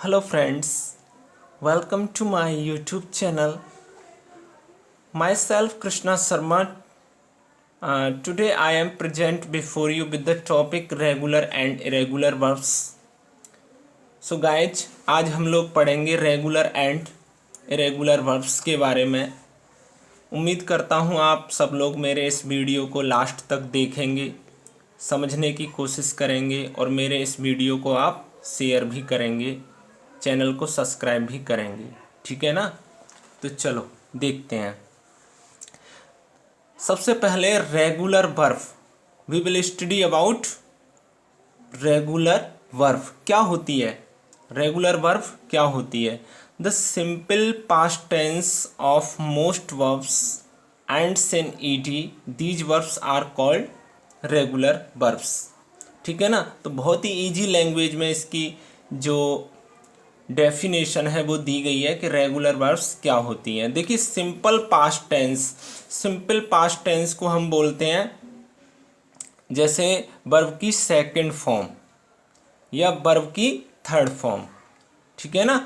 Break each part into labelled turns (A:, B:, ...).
A: Hello friends, welcome to my YouTube channel. Myself Krishna Sharma. Today I am present before you with the topic regular and irregular verbs. So guys, आज हम लोग पढ़ेंगे regular and irregular verbs के बारे में। उम्मीद करता हूँ आप सब लोग मेरे इस वीडियो को लास्ट तक देखेंगे, समझने की कोशिश करेंगे और मेरे इस वीडियो को आप शेयर भी करेंगे, चैनल को सब्सक्राइब भी करेंगे। ठीक है ना? तो चलो देखते हैं। सबसे पहले regular verb, we will study about regular verb क्या होती है। रेगुलर वर्ब क्या होती है? The simple past tense of most verbs ends in ED, these verbs are called regular verbs. ठीक है ना? तो बहुत ही इजी लैंग्वेज में इसकी जो डेफिनेशन है वो दी गई है कि रेगुलर वर्ब्स क्या होती हैं। देखिए, simple past tense, simple past tense को हम बोलते हैं जैसे वर्ब की सेकंड फॉर्म या वर्ब की थर्ड फॉर्म। ठीक है ना?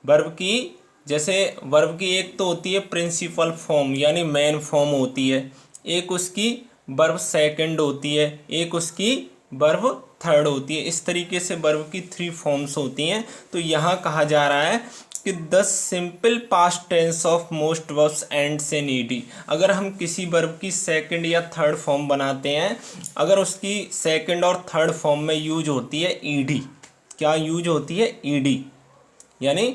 A: वर्ब की जैसे वर्ब की एक तो होती है प्रिंसिपल फॉर्म यानी मेन फॉर्म होती है, एक उसकी वर्ब सेकंड होती है, एक उसकी वर्ब थर्ड होती है। इस तरीके से वर्ब की थ्री फॉर्म्स होती हैं। तो यहाँ कहा जा रहा है कि the simple past tense of most verbs ends in ED. अगर हम किसी वर्ब की सेकंड या थर्ड फॉर्म बनाते हैं, अगर उसकी सेकंड और थर्ड फॉर्म में यूज होती है ईडी, क्या यूज होती है? ईडी। यानी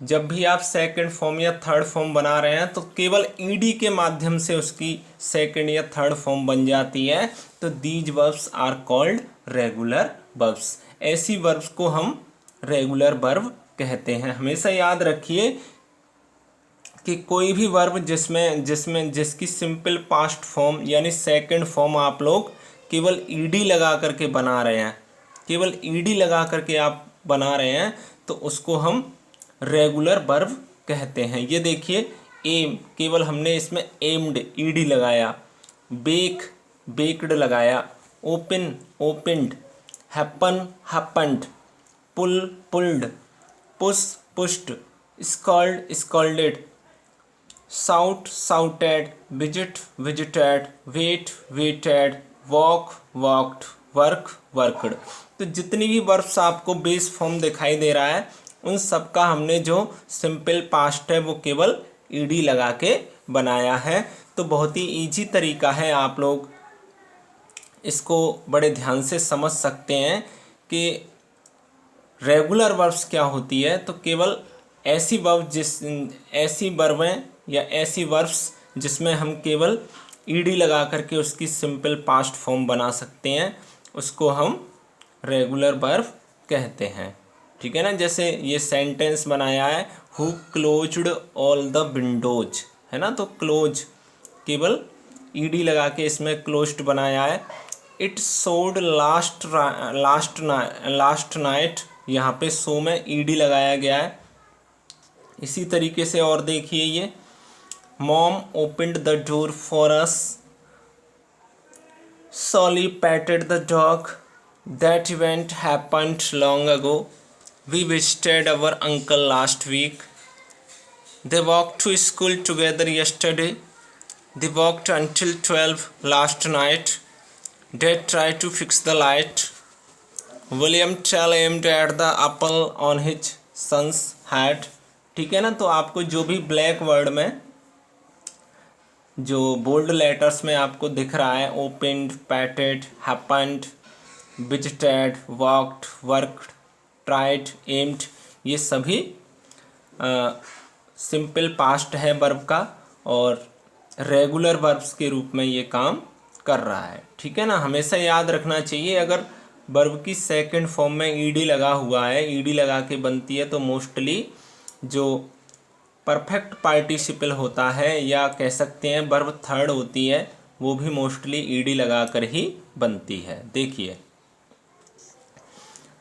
A: जब भी आप सेकंड फॉर्म या थर्ड फॉर्म बना रहे हैं तो केवल ईडी के माध्यम से उसकी सेकंड या थर्ड फॉर्म बन जाती है। तो these verbs are called regular verbs. ऐसी वर्ब्स को हम रेगुलर वर्ब कहते हैं। हमेशा याद रखिए कि कोई भी वर्ब जिसकी सिंपल पास्ट फॉर्म यानी सेकंड फॉर्म आप लोग केवल ईडी लगा करके बना रहे हैं, केवल ईडी लगा करके आप बना रहे हैं, तो उसको हम रेगुलर वर्ब कहते हैं। ये देखिए, एम, केवल हमने इसमें एम्ड ईडी लगाया, बेक बेक्ड लगाया, open opened, happen happened, pull pulled, push pushed, scold scolded, shout shouted, visit visited, wait waited, walk walked, work worked. तो जितनी भी वर्ब्स आपको बेस फॉर्म दिखाई दे रहा है उन सब का हमने जो सिंपल पास्ट है वो केवल ईडी लगा के बनाया है। तो बहुत ही इजी तरीका है, आप लोग इसको बड़े ध्यान से समझ सकते हैं कि रेगुलर वर्ब्स क्या होती है। तो केवल ऐसी वर्बें या ऐसी वर्ब्स जिसमें हम केवल ईडी लगा करके उसकी सिंपल पास्ट फॉर्म बना सकते हैं, उसको हम रेगुलर वर्ब कहते हैं। ठीक है ना? जैसे ये सेंटेंस बनाया है, who closed all the Windows, है ना? तो क्लोज केवल ईडी लगा के इसमें क्लोज्ड बनाया है। इट सोड लास्ट नाइट, यहाँ पे सो में ईडी लगाया गया है। इसी तरीके से और देखिए, ये mom opened the door for us, सॉली पैटेड the dog, that event happened long ago, we visited our uncle last week, they walked to school together yesterday, they walked until 12 last night, dad tried to fix the light, William Tell aimed at the apple on his son's hat। ठीक है ना? तो आपको जो भी black word में जो bold letters में आपको दिख रहा है, opened, पैटेड, happened, visited, walked, worked, tried, aimed, ये सभी सिंपल पास्ट है वर्ब का और रेगुलर वर्ब्स के रूप में ये काम कर रहा है। ठीक है ना? हमेशा याद रखना चाहिए, अगर वर्ब की सेकंड फॉर्म में ईडी लगा हुआ है, ईडी लगा के बनती है, तो मोस्टली जो परफेक्ट पार्टिसिपल होता है या कह सकते हैं वर्ब थर्ड होती है, वो भी मोस्टली ईडी लगा कर ही बनती है। देखिए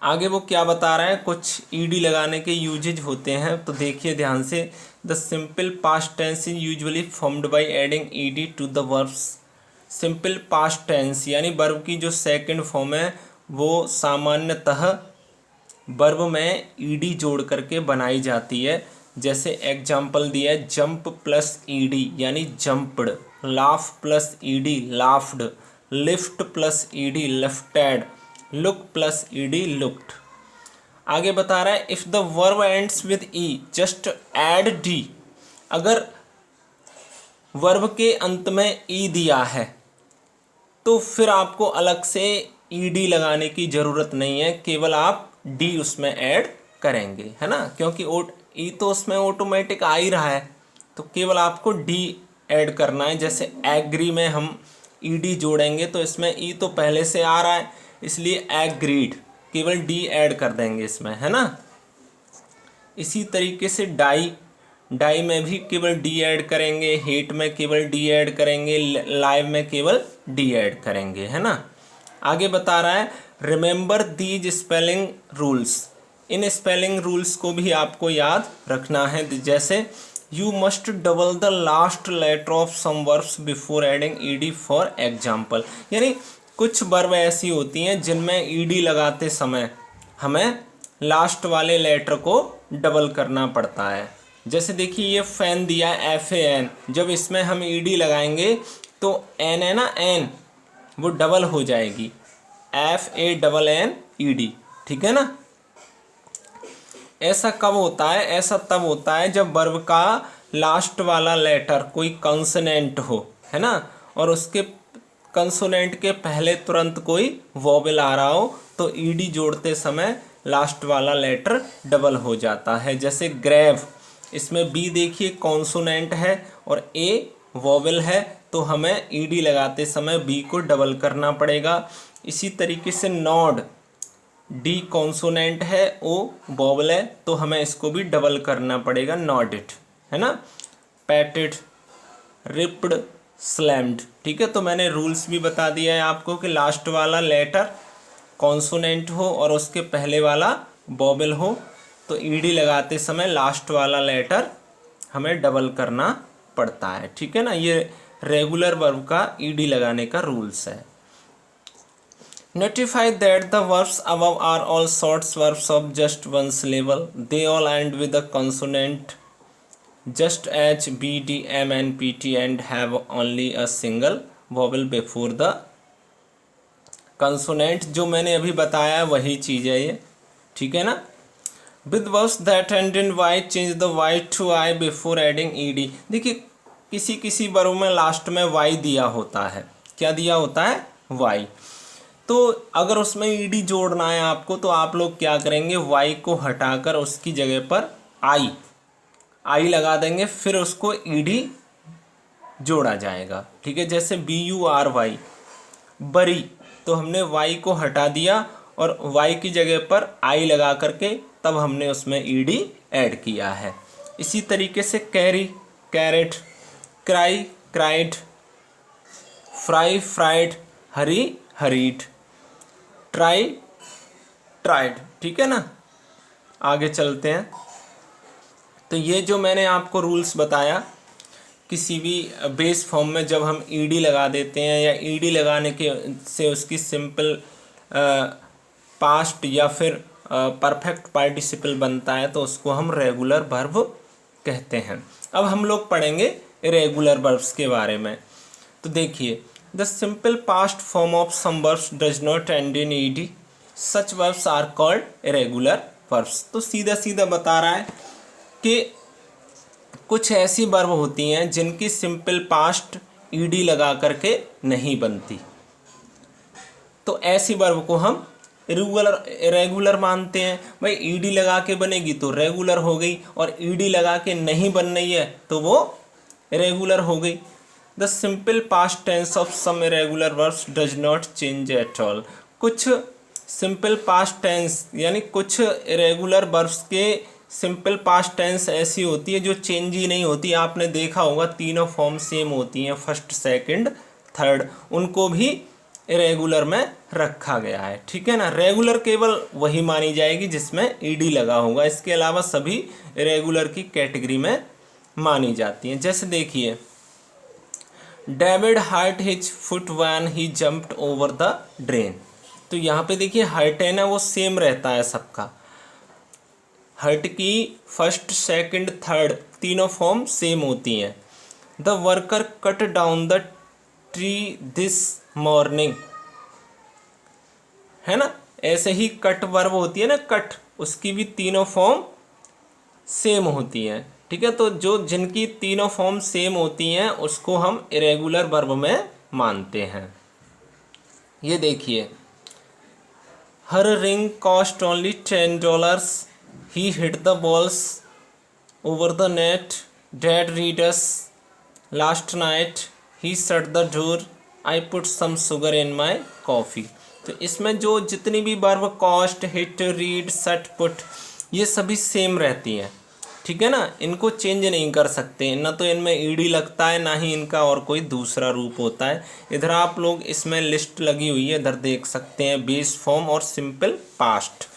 A: आगे वो क्या बता रहे हैं, कुछ ईडी लगाने के यूजेज होते हैं। तो देखिए ध्यान से, the simple past tense is usually formed by adding ED to the verbs. Simple past tense यानी वर्ब की जो सेकंड फॉर्म है वो सामान्यतः वर्ब में ईडी जोड़ करके बनाई जाती है। जैसे एग्जाम्पल दिया है, जंप प्लस ईडी यानी jumped, laugh plus ED laughed, lift plus ED lifted, look plus ED looked. आगे बता रहा है if the verb ends with E just add D. अगर वर्ब के अंत में ई दिया है तो फिर आपको अलग से ईडी लगाने की ज़रूरत नहीं है, केवल आप डी उसमें ऐड करेंगे, है ना, क्योंकि ई तो उसमें ऑटोमेटिक आ ही रहा है, तो केवल आपको डी ऐड करना है। जैसे एग्री में हम ईडी जोड़ेंगे तो इसमें ई तो पहले से आ रहा है, इसलिए एग्रीड, केवल डी ऐड कर देंगे इसमें, है ना। इसी तरीके से डाई में भी केवल डी ऐड करेंगे, हेट में केवल डी ऐड करेंगे, लाइव में केवल डी ऐड करेंगे, है ना। आगे बता रहा है रिमेंबर दीज स्पेलिंग रूल्स। इन स्पेलिंग रूल्स को भी आपको याद रखना है। जैसे you must double the last letter of some verbs before adding ED for example. यानी कुछ वर्ब ऐसी होती हैं जिनमें ईडी लगाते समय हमें लास्ट वाले लेटर को डबल करना पड़ता है। जैसे देखिए ये फैन दिया है FAN, जब इसमें हम ईडी लगाएंगे तो एन है ना, एन वो डबल हो जाएगी, FANNED, ठीक है ना। ऐसा कब होता है? ऐसा तब होता है जब वर्ब का लास्ट वाला लेटर कोई कंसोनेंट हो, है ना, और उसके कंसोनेंट के पहले तुरंत कोई वोवेल आ रहा हो तो ईडी जोड़ते समय लास्ट वाला लेटर डबल हो जाता है। जैसे ग्रेव, इसमें बी देखिए कॉन्सोनेंट है और ए वोवेल है, तो हमें ईडी लगाते समय बी को डबल करना पड़ेगा। इसी तरीके से नॉड, डी कॉन्सोनेंट है, ओ वोवेल है, तो हमें इसको भी डबल करना पड़ेगा, नॉडेड, है ना। पैटेड, रिप्ड, स्लैम्ड, ठीक है। तो मैंने रूल्स भी बता दिया है आपको कि लास्ट वाला लेटर कॉन्सोनेंट हो और उसके पहले वाला वोवेल हो तो ईडी लगाते समय लास्ट वाला लेटर हमें डबल करना पड़ता है, ठीक है ना। ये रेगुलर वर्ब का ईडी लगाने का रूल्स है। Notify that the verbs above are all short verbs of just one syllable, they all end with a consonant just H, B, D, M, N, P, T and have only a single vowel before the consonant। जो मैंने अभी बताया वही चीज़ है ये, ठीक है ना। with verbs that end in Y change the Y to I before adding ED। देखिए किसी किसी वर्ब में लास्ट में Y दिया होता है, क्या दिया होता है? Y। तो अगर उसमें ED जोड़ना है आपको तो आप लोग क्या करेंगे, Y को हटाकर उसकी जगह पर आई लगा देंगे, फिर उसको ईडी जोड़ा जाएगा, ठीक है। जैसे BURY बरी, तो हमने वाई को हटा दिया और वाई की जगह पर आई लगा करके तब हमने उसमें ईडी ऐड किया है। इसी तरीके से carry, carried, cry, cried, fry, fried, hurry, hurried, try, tried, ठीक है ना। आगे चलते हैं। तो ये जो मैंने आपको रूल्स बताया, किसी भी बेस फॉर्म में जब हम ईडी लगा देते हैं या ईडी लगाने के से उसकी सिंपल पास्ट या फिर परफेक्ट पार्टिसिपल बनता है तो उसको हम रेगुलर वर्ब कहते हैं। अब हम लोग पढ़ेंगे इरेगुलर वर्ब्स के बारे में। तो देखिए, the simple past form of some verbs does not end in ED, such verbs are called irregular verbs. तो सीधा सीधा बता रहा है कि कुछ ऐसी वर्ब होती हैं जिनकी सिंपल पास्ट ईडी लगा करके नहीं बनती, तो ऐसी वर्ब को हम रेगुलर मानते हैं। भाई ईडी लगा के बनेगी तो रेगुलर हो गई, और ईडी लगा के नहीं बन रही है तो वो इरेगुलर हो गई। The simple past tense of some irregular verbs does not change at all. कुछ सिंपल पास्ट टेंस यानी कुछ इरेगुलर वर्ब्स के सिंपल पास्ट टेंस ऐसी होती है जो चेंज ही नहीं होती। आपने देखा होगा तीनों फॉर्म सेम होती हैं, फर्स्ट, सेकंड, थर्ड, उनको भी इरेगुलर में रखा गया है, ठीक है ना। रेगुलर केवल वही मानी जाएगी जिसमें ईडी लगा होगा, इसके अलावा सभी इरेगुलर की कैटेगरी में मानी जाती हैं। जैसे देखिए, David hurt his foot when he jumped over the drain. तो यहाँ पे देखिए हर्ट है ना, वो सेम रहता है सबका, हर्ट की फर्स्ट सेकंड थर्ड तीनों फॉर्म सेम होती हैं। The worker cut down the tree this morning, है ना। ऐसे ही कट वर्ब होती है ना, कट, उसकी भी तीनों फॉर्म सेम होती हैं। ठीक है, तो जो जिनकी तीनों फॉर्म सेम होती हैं उसको हम इरेगुलर वर्ब में मानते हैं। ये देखिए, her ring cost only $10, he hit the balls over the net, dad read us last night, he shut the door, I put some sugar in my coffee. तो इसमें जो जितनी भी verb cost, hit, read, shut, put, ये सभी same रहती हैं। ठीक है ना, इनको चेंज नहीं कर सकते, ना तो इनमें ईडी लगता है, ना ही इनका और कोई दूसरा रूप होता है। इधर आप लोग इसमें लिस्ट लगी हुई है, इधर देख सकते हैं, बेस फॉर्म और सिंपल पास्ट।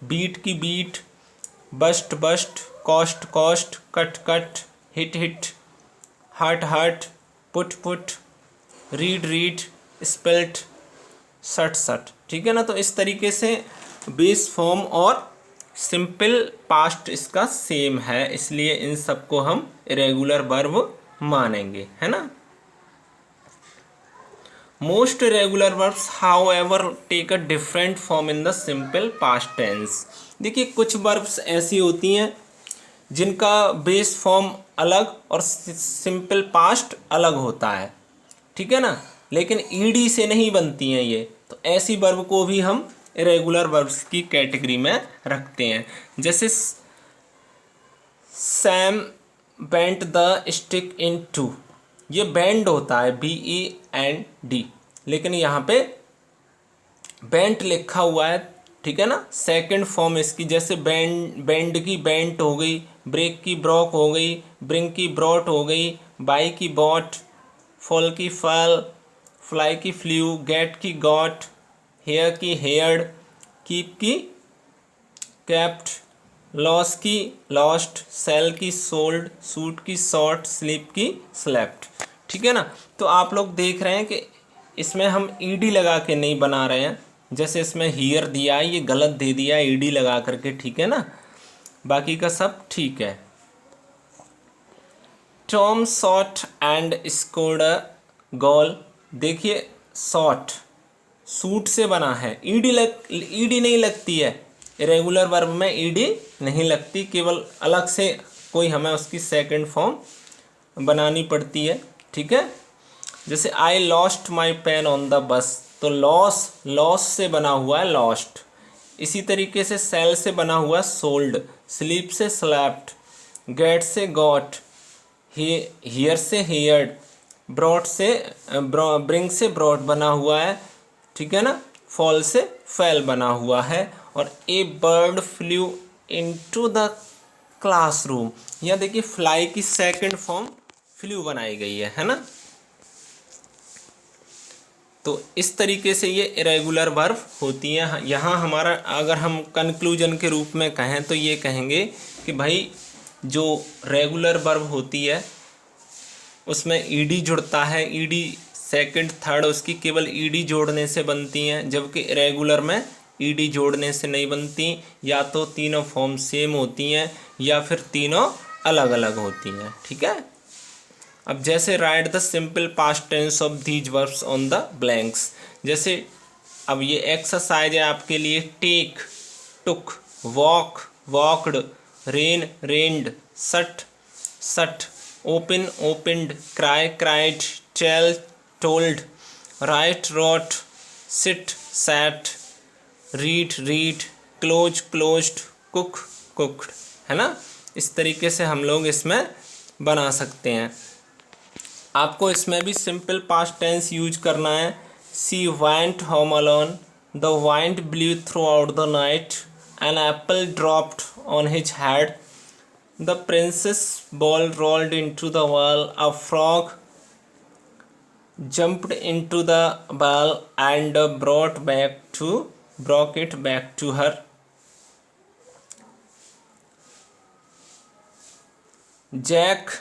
A: बीट की beat, bust bust, cost cost, cut cut, hit hit, hurt hurt, put put, read read, spelt, shut shut. ठीक है ना, तो इस तरीके से बेस फॉर्म और सिंपल पास्ट इसका सेम है, इसलिए इन सबको हम इरेगुलर वर्ब मानेंगे, है ना। Most irregular verbs however take a different form in the simple past tense. देखिए, कुछ वर्ब्स ऐसी होती हैं जिनका बेस फॉर्म अलग और सिंपल पास्ट अलग होता है। ठीक है ना, लेकिन ईडी से नहीं बनती हैं ये, तो ऐसी वर्ब को भी हम इरेगुलर वर्ब्स की कैटेगरी में रखते हैं। जैसे Sam bent the stick in two, ये बेंड होता है, BEND, लेकिन यहाँ पे बेंट लिखा हुआ है। ठीक है ना, सेकंड फॉर्म इसकी, जैसे बेंड की बेंट हो गई, ब्रेक की ब्रोक हो गई, ब्रिंग की ब्रॉट हो गई, बाई की बॉट, फॉल की फॉल, फ्लाई की फ्ल्यू, गेट की गॉट, हेयर की हेयर्ड, कीप की कैप्ट, लॉस की लॉस्ट, सेल की सोल्ड, सूट की सॉट, स्लीप की स्लेप्ट। ठीक है ना, तो आप लोग देख रहे हैं कि इसमें हम ईडी लगा के नहीं बना रहे हैं। जैसे इसमें हियर दिया है, ये गलत दे दिया है ईडी लगा करके। ठीक है ना, बाकी का सब ठीक है। Tom shot and scored a goal. देखिए, शॉट सूट से बना है, ईडी नहीं लगती है, इरेगुलर वर्ब में ईडी नहीं लगती, केवल अलग से कोई हमें उसकी सेकंड फॉर्म बनानी पड़ती है। ठीक है, जैसे I lost my pain on the bus, तो लॉस से बना हुआ है लॉस्ट। इसी तरीके से सेल से बना हुआ है सोल्ड, स्लीप से स्लैप्ट, गेट से गॉट, हियर से हेयर्ड, ब्रॉड से ब्रिंग से ब्रॉड बना हुआ है। ठीक है ना, फॉल से फेल बना हुआ है। और a bird flew into the classroom, यहाँ देखिए फ्लाई की सेकंड फॉर्म फ्लू बनाई गई है ना। तो इस तरीके से ये इरेगुलर वर्ब होती हैं। यहाँ हमारा अगर हम कंक्लूजन के रूप में कहें तो ये कहेंगे कि भाई जो रेगुलर वर्ब होती है उसमें ईडी जुड़ता है, ईडी सेकंड थर्ड उसकी केवल ईडी जोड़ने से बनती हैं, जबकि इरेगुलर में ईडी जोड़ने से नहीं बनती। या तो तीनों फॉर्म सेम होती हैं या फिर तीनों अलग अलग होती हैं। ठीक है, अब जैसे write the simple past tense of these verbs on the blanks. जैसे अब ये एक्सरसाइज है आपके लिए। Take, took, walk, walked, rain, rained, shut, shut, open, opened, cry, cried, tell, told, write, wrote, sit, sat, read, read, close, closed, cook, cooked, है ना। इस तरीके से हम लोग इसमें बना सकते हैं। आपको इसमें भी सिंपल पास्ट टेंस यूज करना है। She went home alone, the wind blew throughout the night, an apple dropped on his head, the princess ball rolled into the wall, a frog jumped into the ball and brought it back to her. Jack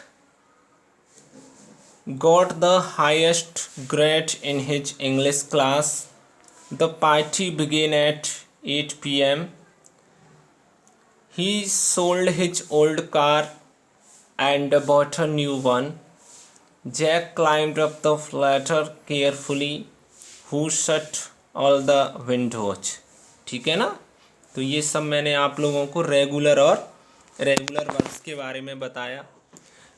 A: got the highest grade in his English class. The party began at 8 p.m. he sold his old car and bought a new one. Jack climbed up the ladder carefully. Who shut all the windows? ठीक है ना। तो ये सब मैंने आप लोगों को रेगुलर और रेगुलर वर्ब्स के बारे में बताया।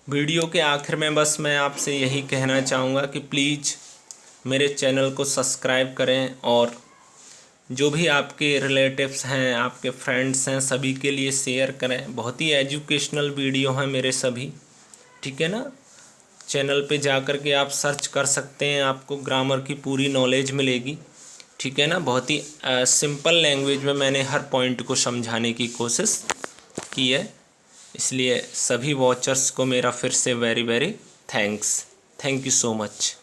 A: वीडियो के आखिर में बस मैं आपसे यही कहना चाहूँगा कि प्लीज़ मेरे चैनल को सब्सक्राइब करें और जो भी आपके रिलेटिव्स हैं, आपके फ्रेंड्स हैं, सभी के लिए शेयर करें। बहुत ही एजुकेशनल वीडियो हैं मेरे सभी, ठीक है ना। चैनल पे जा कर के आप सर्च कर सकते हैं, आपको ग्रामर की पूरी नॉलेज मिलेगी, ठीक है ना। बहुत ही सिंपल लैंग्वेज में मैंने हर पॉइंट को समझाने की कोशिश की है, इसलिए सभी वॉचर्स को मेरा फिर से very very thanks. Thank you so much.